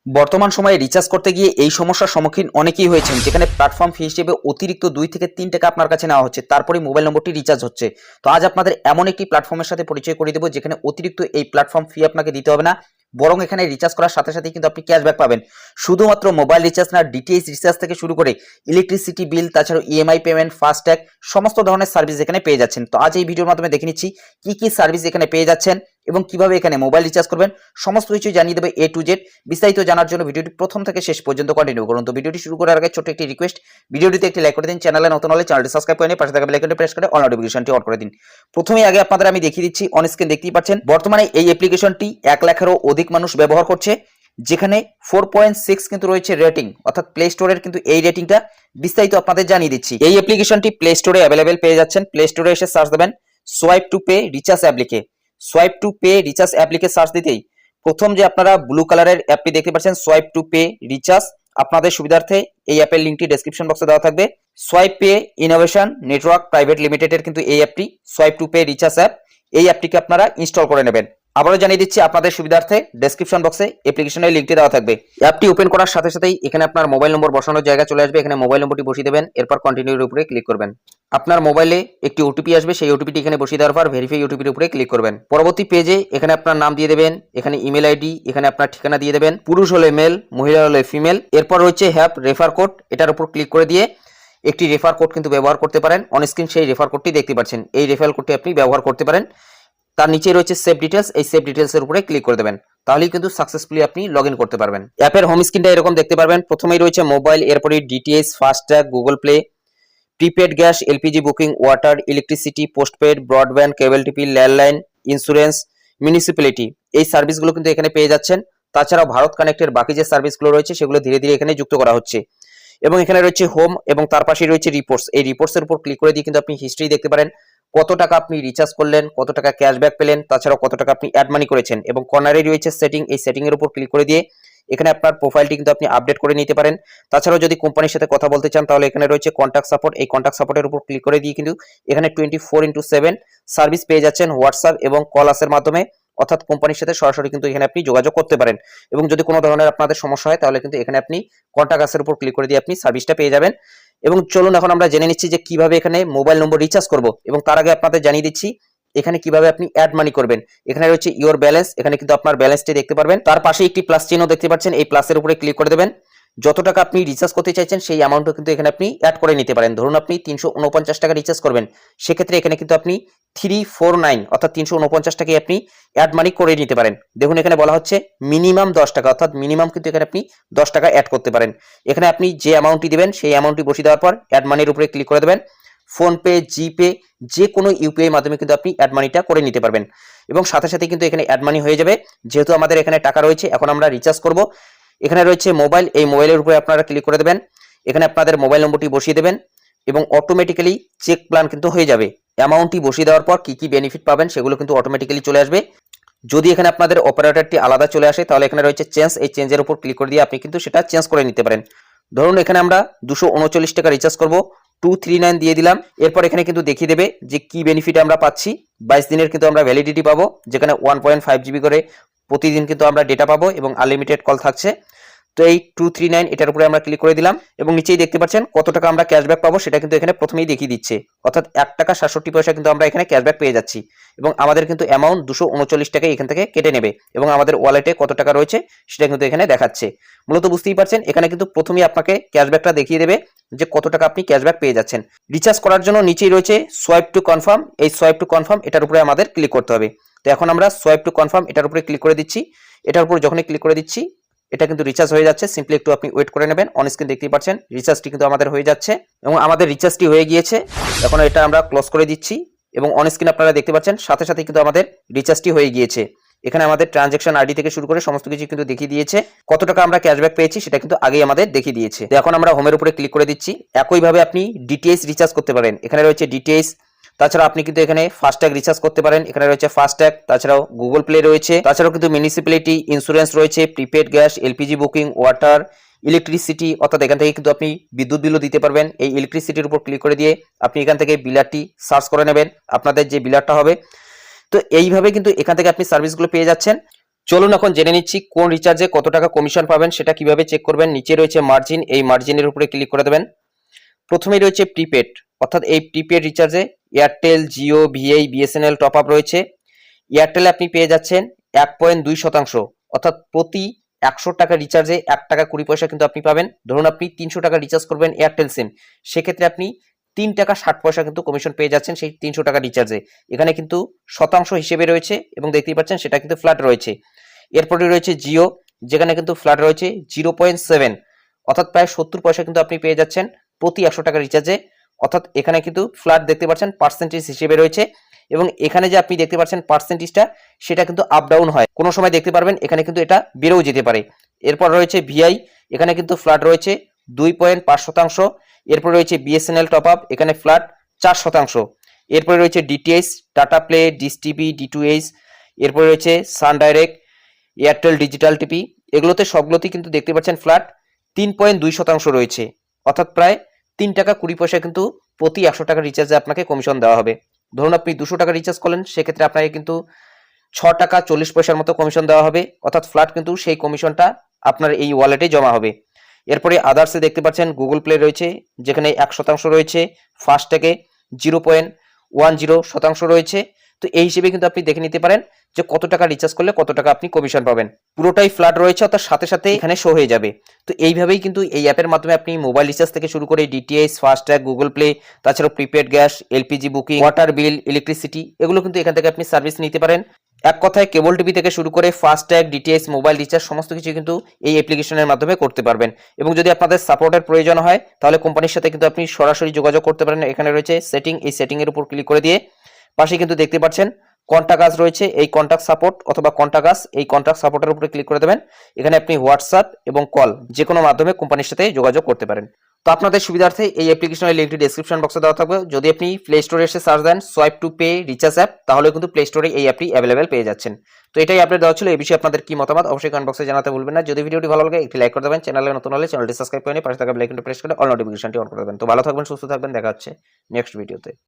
বর্তমান সময়ে রিচার্জ করতে গিয়ে এই সমস্যার সম্মুখীন অনেকেই হয়েছেন, যেখানে প্ল্যাটফর্ম ফি হিসেবে অতিরিক্ত 2 থেকে 3 টাকা আপনার কাছে নেওয়া হচ্ছে, তারপরে মোবাইল নম্বরটি রিচার্জ হচ্ছে। তো আজ আপনাদের এমন একটি প্ল্যাটফর্মের সাথে পরিচয় করে দেবো, যেখানে অতিরিক্ত এই প্ল্যাটফর্ম ফি আপনাকে দিতে হবে না, বরং এখানে রিচার্জ করার সাথে সাথে কিন্তু আপনি ক্যাশব্যাক পাবেন। শুধুমাত্র মোবাইল রিচার্জ না, ডিটিএইচ রিচার্জ থেকে শুরু করে ইলেকট্রিসিটি বিল, তাছাড়াও ইএমআই পেমেন্ট, ফাস্ট্যাগ, সমস্ত ধরনের সার্ভিস এখানে পেয়ে যাচ্ছেন। তো আজ এই ভিডিওর মাধ্যমে দেখে নিচ্ছি কি কি সার্ভিস এখানে পেয়ে যাচ্ছেন এবং কিভাবে এখানে মোবাইল রিচার্জ করবেন, সমস্ত কিছু জানিয়ে দেবে A to Z। বিস্তারিত জানার জন্য ভিডিওটি প্রথম থেকে শেষ পর্যন্ত কন্টিনিউ করুন। তো ভিডিওটি শুরু করার আগে ছোট্ট একটি রিকোয়েস্ট, ভিডিওটিতে একটি লাইক করে দিন, চ্যানেলে নতুন হলে চ্যানেলটি সাবস্ক্রাইব করে নিয়ে পাশে থাকা বেল আইকনটি প্রেস করে অল নোটিফিকেশনটি অন করে দিন। প্রথমেই আগে আপনাদের আমি দেখিয়ে দিচ্ছি, অন স্ক্রিন দেখতেই পাচ্ছেন বর্তমানে এই অ্যাপ্লিকেশনটি 1 লাখেরও অধিক মানুষ ব্যবহার করছে, যেখানে 4.6 কিন্তু রয়েছে রেটিং, অর্থাৎ প্লে স্টোরের কিন্তু এই রেটিংটা। বিস্তারিত আপনাদের জানিয়ে দিচ্ছি। এই অ্যাপ্লিকেশনটি প্লে স্টোরে অ্যাভেলেবেল পেয়ে যাচ্ছেন। প্লে স্টোরে এসে সার্চ দেবেন সোয়াইপ টু পে রিচার্জ অ্যাপ্লিকে। সোয়াইপ টু পে রিচার্জ অ্যাপ্লিকে সার্চ দিতেই প্রথম যে আপনারা ব্লু কালারের অ্যাপটি দেখতে পাচ্ছেন সোয়াইপ টু পে রিচার্জ, আপনাদের সুবিধার্থে এই অ্যাপের লিঙ্কটি ডেসক্রিপশন বক্সে দেওয়া থাকবে। Swipe pay innovation network private লিমিটেডের কিন্তু এই অ্যাপটি swipe to pay recharge app. এই অ্যাপটিকে আপনারা ইনস্টল করে নেবেন। আবারও জানিয়ে দিচ্ছি, আপনাদের সুবিধার্থে ডেসক্রিপশন বক্সে অ্যাপ্লিকেশনের লিঙ্কটি দেওয়া থাকবে। অ্যাপটি ওপেন করার সাথে সাথেই এখানে আপনার মোবাইল নম্বর বসানোর জায়গা চলে আসবে। এখানে মোবাইল নম্বরটি বসিয়ে দেবেন, এরপর কন্টিনিউর উপরে ক্লিক করবেন। আপনার মোবাইলে একটি ওটিপি আসবে, সেই ওটিপিটি এখানে বসিয়ে দেওয়ার পর ভেরিফাই ওটিপির উপরে ক্লিক করবেন। পরবর্তী পেজে এখানে আপনার নাম দিয়ে দেবেন, এখানে ইমেল আইডি, এখানে আপনার ঠিকানা দিয়ে দেবেন, পুরুষ হলে মেল, মহিলা হলে ফিমেল। এরপর রয়েছে হ্যাপ রেফার কোড, এটার উপর ক্লিক করে দিয়ে একটি রেফার কোড কিন্তু ব্যবহার করতে পারেন। অন স্ক্রিন সেই রেফার কোডটি দেখতে পাচ্ছেন, এই রেফার কোডটি আপনি ব্যবহার করতে পারেন। তার নিচে রয়েছে সেভ ডিটেলস, এই সেভ ডিটেলস এর উপরে ক্লিক করে দেবেন, তাহলেই কিন্তু সাকসেসফুলি আপনি লগইন করতে পারবেন। অ্যাপের হোম স্ক্রিনটা এরকম দেখতে পারবেন। প্রথমেই রয়েছে মোবাইল, এরপরে DTH, FASTag, Google play, prepaid gas, LPG booking, water, electricity, postpaid, broadband, cable TV, landline, insurance, municipality, এই সার্ভিসগুলো কিন্তু এখানে পেয়ে যাচ্ছেন। তাছাড়াও ভারত কানেক্টের বাকি যে সার্ভিসগুলো রয়েছে সেগুলো ধীরে ধীরে এখানে যুক্ত করা হচ্ছে। এবং এখানে রয়েছে হোম এবং তার পাশে রয়েছে রিপোর্টস। এই রিপোর্টসের উপর ক্লিক করে দিয়ে কিন্তু আপনি হিস্ট্রি দেখতে পারেন, কত টাকা আপনি রিচার্জ করলেন, কত টাকা ক্যাশব্যাক পেলেন, তাছাড়াও কত টাকা আপনি অ্যাড মানি করেছেন। এবং কর্নারে রয়েছে সেটিং, এই সেটিং এর উপর ক্লিক করে দিয়ে এখানে আপনার প্রোফাইলটি কিন্তু আপনি আপডেট করে নিতে পারেন। তাছাড়াও যদি কোম্পানির সাথে কথা বলতে চান তাহলে এখানে রয়েছে কন্ট্যাক্ট সাপোর্ট, এই কন্ট্যাক্ট সাপোর্টের উপর ক্লিক করে দিয়ে কিন্তু এখানে 24/7 সার্ভিস পেয়ে যাচ্ছেন হোয়াটসঅ্যাপ এবং কল আসের মাধ্যমে, অর্থাৎ কোম্পানির সাথে সরাসরি কিন্তু এখানে আপনি যোগাযোগ করতে পারেন। এবং যদি কোনো ধরনের আপনাদের সমস্যা হয় তাহলে কিন্তু এখানে আপনি কন্ট্যাক্ট আসের উপর ক্লিক করে দিয়ে আপনি সার্ভিসটা পেয়ে যাবেন। এবং চলুন এখন আমরা জেনে নিচ্ছি যে কিভাবে এখানে মোবাইল নম্বর রিচার্জ করব। এবং তার আগে আপনাদের জানিয়ে দিচ্ছি এখানে কিভাবে আপনি অ্যাড মানি করবেন। এখানে রয়েছে ইওর ব্যালেন্স, এখানে কিন্তু আপনার ব্যালেন্সটি দেখতে পারবেন। তার পাশে একটি প্লাস চিহ্ন দেখতে পাচ্ছেন, এই প্লাসের উপরে ক্লিক করে দেবেন। যত টাকা আপনি রিচার্জ করতে চাইছেন সেই অ্যামাউন্টও কিন্তু এখানে আপনি অ্যাড করে নিতে পারেন। ধরুন আপনি 349 টাকা রিচার্জ করবেন, সেক্ষেত্রে এখানে কিন্তু আপনি 349 অর্থাৎ 349 টাকায় আপনি অ্যাড মানি করে নিতে পারেন। দেখুন এখানে বলা হচ্ছে মিনিমাম 10 টাকা, অর্থাৎ মিনিমাম কিন্তু এখানে আপনি 10 টাকা অ্যাড করতে পারেন। এখানে আপনি যে অ্যামাউন্টটি দিবেন সেই অ্যামাউন্টটি বসিয়ে দেওয়ার পর অ্যাড মানির উপরে ক্লিক করে দেবেন। ফোনপে, জিপে, যে কোনো ইউপিআই মাধ্যমে কিন্তু আপনি অ্যাড মানিটা করে নিতে পারবেন। এবং সাথে সাথে কিন্তু এখানে অ্যাড মানি হয়ে যাবে। যেহেতু আমাদের এখানে টাকা রয়েছে, এখন আমরা রিচার্জ করব। এখানে রয়েছে মোবাইল, এই মোবাইলের উপরে আপনারা ক্লিক করে দেবেন, এখানে আপনাদের মোবাইল নম্বরটি বসিয়ে দেবেন এবং অটোমেটিক্যালি চেক প্ল্যান কিন্তু হয়ে যাবে। অ্যামাউন্টটি বসিয়ে দেওয়ার পর কি কি বেনিফিট পাবেন সেগুলো কিন্তু অটোমেটিক্যালি চলে আসবে। যদি এখানে আপনাদের অপারেটরটি আলাদা চলে আসে তাহলে এখানে রয়েছে চেঞ্জ, এই চেঞ্জের উপর ক্লিক করে দিয়ে আপনি কিন্তু সেটা চেঞ্জ করে নিতে পারেন। ধরুন এখানে আমরা 239 টাকা রিচার্জ করব, 239 দিয়ে দিলাম। এরপর এখানে কিন্তু দেখিয়ে দেবে যে কি বেনিফিট আমরা পাচ্ছি। 22 দিনের কিন্তু আমরা ভ্যালিডিটি পাবো, যেখানে 1.5 জিবি করে প্রতিদিন কিন্তু আমরা ডেটা পাবো এবং আনলিমিটেড কল থাকছে। তো এই 239 এটার উপরে আমরা ক্লিক করে দিলাম এবং নিচেই দেখতে পাচ্ছেন কত টাকা আমরা ক্যাশব্যাক পাবো সেটা কিন্তু এখানে প্রথমেই দেখিয়ে দিচ্ছে, অর্থাৎ 1 টাকা 67 পয়সা কিন্তু আমরা এখানে ক্যাশব্যাক পেয়ে যাচ্ছি। এবং আমাদের কিন্তু অ্যামাউন্ট 239 টাকা এখান থেকে কেটে নেবে এবং আমাদের ওয়ালেটে কত টাকা রয়েছে সেটা কিন্তু এখানে দেখাচ্ছে। মূলত বুঝতেই পারছেন এখানে কিন্তু প্রথমেই আপনাকে ক্যাশব্যাকটা দেখিয়ে দেবে যে কত টাকা আপনি ক্যাশব্যাক পেয়ে যাচ্ছেন। রিচার্জ করার জন্য নিচেই রয়েছে সোয়াইপ টু কনফার্ম, এই সোয়াইপ টু কনফার্ম এটার উপরে আমাদের ক্লিক করতে হবে। তো এখন আমরা সোয়াইপ টু কনফার্ম এটার উপরে ক্লিক করে দিচ্ছি। এটার উপর যখনই ক্লিক করে দিচ্ছি এটা কিন্তু রিচার্জ হয়ে যাচ্ছে। সিম্পলি একটু আপনি ওয়েট করে নেবেন। অন স্ক্রিন দেখতেই পাচ্ছেন রিচার্জটি কিন্তু আমাদের হয়ে যাচ্ছে এবং আমাদের রিচার্জটি হয়ে গিয়েছে। এখন এটা আমরা ক্লোজ করে দিচ্ছি এবং অন স্ক্রিন আপনারা দেখতে পাচ্ছেন সাথে সাথে কিন্তু আমাদের রিচার্জটি হয়ে গিয়েছে। এখানে আমাদের ট্রানজ্যাকশন আইডি থেকে শুরু করে সমস্ত কিছু কিন্তু দেখিয়ে দিয়েছে। কত টাকা আমরা ক্যাশব্যাক পেয়েছি সেটা কিন্তু আগেই আমাদের দেখিয়ে দিয়েছে। তো এখন আমরা হোমের উপরে ক্লিক করে দিচ্ছি। একইভাবে আপনি ডিটিএইচ রিচার্জ করতে পারেন, এখানে রয়েছে ডিটিএইচ। তাছাড়া আপনি কিন্তু এখানে ফাস্ট্যাগ রিচার্জ করতে পারেন, এখানে রয়েছে ফাস্ট্যাগ। তাছাড়াও গুগল প্লে রয়েছে, তাছাড়াও কিন্তু মিউনিসিপ্যালিটি, ইন্স্যুরেন্স রয়েছে, prepaid gas, LPG booking, water, electricity, অর্থাৎ এখান থেকে কিন্তু আপনি বিদ্যুৎ বিলও দিতে পারবেন। এই ইলেকট্রিসিটির উপর ক্লিক করে দিয়ে আপনি এখান থেকে বিলারটি সার্চ করে নেবেন, আপনাদের যে বিলারটা হবে। তো এইভাবে কিন্তু এখান থেকে আপনি সার্ভিসগুলো পেয়ে যাচ্ছেন। চলুন এখন জেনে নিচ্ছি কোন রিচার্জে কত টাকা কমিশন পাবেন সেটা কিভাবে চেক করবেন। নিচে রয়েছে মার্জিন, এই মার্জিনের উপরে ক্লিক করে দেবেন। প্রথমেই রয়েছে প্রিপেড, অর্থাৎ এই প্রিপেড রিচার্জে Airtel, Jio, VI, BSNL top up রয়েছে। এয়ারটেলে আপনি পেয়ে যাচ্ছেন 1.2%, অর্থাৎ প্রতি 100 টাকা রিচার্জে 1 টাকা 20 পয়সা কিন্তু আপনি পাবেন। ধরুন আপনি 300 টাকা রিচার্জ করবেন এয়ারটেল সিম, সেক্ষেত্রে আপনি 3 টাকা 60 পয়সা কিন্তু কমিশন পেয়ে যাচ্ছেন সেই 300 টাকা রিচার্জে। এখানে কিন্তু শতাংশ হিসেবে রয়েছে এবং দেখতেই পাচ্ছেন সেটা কিন্তু ফ্ল্যাট রয়েছে। এরপরে রয়েছে জিও, যেখানে কিন্তু ফ্ল্যাট রয়েছে 0.7, অর্থাৎ প্রায় 70 পয়সা কিন্তু আপনি পেয়ে যাচ্ছেন প্রতি 100 টাকা রিচার্জে, অর্থাৎ এখানে কিন্তু ফ্ল্যাট দেখতে পাচ্ছেন পার্সেন্টেজ হিসেবে রয়েছে। এবং এখানে যে আপনি দেখতে পাচ্ছেন পার্সেন্টেজটা, সেটা কিন্তু আপ ডাউন হয়, কোনো সময় দেখতে পারবেন এখানে কিন্তু এটা বেড়েও যেতে পারে। এরপর রয়েছে ভিআই, এখানে কিন্তু ফ্ল্যাট রয়েছে 2.5%। এরপর রয়েছে বিএসএনএল টপ আপ, এখানে ফ্ল্যাট 4%। এরপরে রয়েছে DTH, tata play, dish TV, D2H, এরপরে রয়েছে সান ডাইরেক্ট, এয়ারটেল ডিজিটাল টিভি, এগুলোতে সবগুলোতেই কিন্তু দেখতে পাচ্ছেন ফ্ল্যাট 3.2% রয়েছে, অর্থাৎ প্রায় 3 টাকা 20 পয়সা কিন্তু প্রতি 100 টাকা রিচার্জে আপনাকে কমিশন দেওয়া হবে। ধরুন আপনি 200 টাকা রিচার্জ করলেন, সেক্ষেত্রে আপনাকে কিন্তু 6 টাকা 40 পয়সার মতো কমিশন দেওয়া হবে, অর্থাৎ ফ্ল্যাট কিন্তু সেই কমিশনটা আপনার এই ওয়ালেটে জমা হবে। এরপরে আদার্সে দেখতে পাচ্ছেন গুগল প্লে রয়েছে, যেখানে 1% রয়েছে, ফাস্ট্যাগে 0.10% রয়েছে। তো এই হিসেবে কিন্তু আপনি দেখে নিতে পারেন যে কত টাকা রিচার্জ করলে কত টাকা আপনি কমিশন পাবেন। পুরোটাই ফ্ল্যাট রয়েছে, অর্থাৎ সাথে সাথে এখানে শো হয়ে যাবে। তো এইভাবেই কিন্তু এই অ্যাপের মাধ্যমে আপনি মোবাইল রিচার্জ থেকে শুরু করে ডিটিএইচ, ফাস্ট্যাগ, গুগল প্লে, তাছাড়াও prepaid gas, LPG booking, water বিল, ইলেকট্রিসিটি, এগুলো কিন্তু এখান থেকে আপনি সার্ভিস নিতে পারেন। এক কথায় কেবল টিভি থেকে শুরু করে ফাস্ট্যাগ, ডিটিএইচ, মোবাইল রিচার্জ সমস্ত কিছু কিন্তু এই অ্যাপ্লিকেশনের মাধ্যমে করতে পারবেন। এবং যদি আপনাদের সাপোর্টের প্রয়োজন হয়, তাহলে কোম্পানির সাথে কিন্তু আপনি সরাসরি যোগাযোগ করতে পারেন। এখানে রয়েছে সেটিং, এই সেটিং এর উপর ক্লিক করে দিয়ে পাশে কিন্তু দেখতে পাচ্ছেন কন্টাক্ট আস রয়েছে, এই কন্টাক্ট সাপোর্ট অথবা কন্টাক্ট আস, এই কন্টাক্ট সাপোর্টের উপরে ক্লিক করে দেবেন। এখানে আপনি হোয়াটসঅ্যাপ এবং কল যে কোনো মাধ্যমে কোম্পানির সাথে যোগাযোগ করতে পারেন। তো আপনাদের সুবিধার্থে এই অ্যাপ্লিকেশনের লিঙ্কটি ডেসক্রিপশন বক্সে দেওয়া থাকবে। যদি আপনি প্লে স্টোরে এসে সার্চ দেন swipe to pay recharge app, তাহলে কিন্তু প্লে স্টোরে এই অ্যাপটি অ্যাভেলেবেল পেয়ে যাচ্ছেন। তো এটাই আপডেট দেওয়া ছিল। এই বিষয়ে আপনাদের কি মতামত অবশ্যই কমেন্ট বক্সে জানাতে ভুলবেন না। যদি ভিডিওটি ভালো লাগে একটি লাইক করে দেবেন, চ্যানেলে নতুন হলে চ্যানেলটি সাবস্ক্রাইব করে নিয়ে পাশে থাকা বেল আইকনটি প্রেস করে অল নোটিফিকেশনটি অন করে দেবেন। তো ভালো থাকবেন, সুস্থ থাকবেন, দেখা হচ্ছে নেক্সট ভিডিওতে।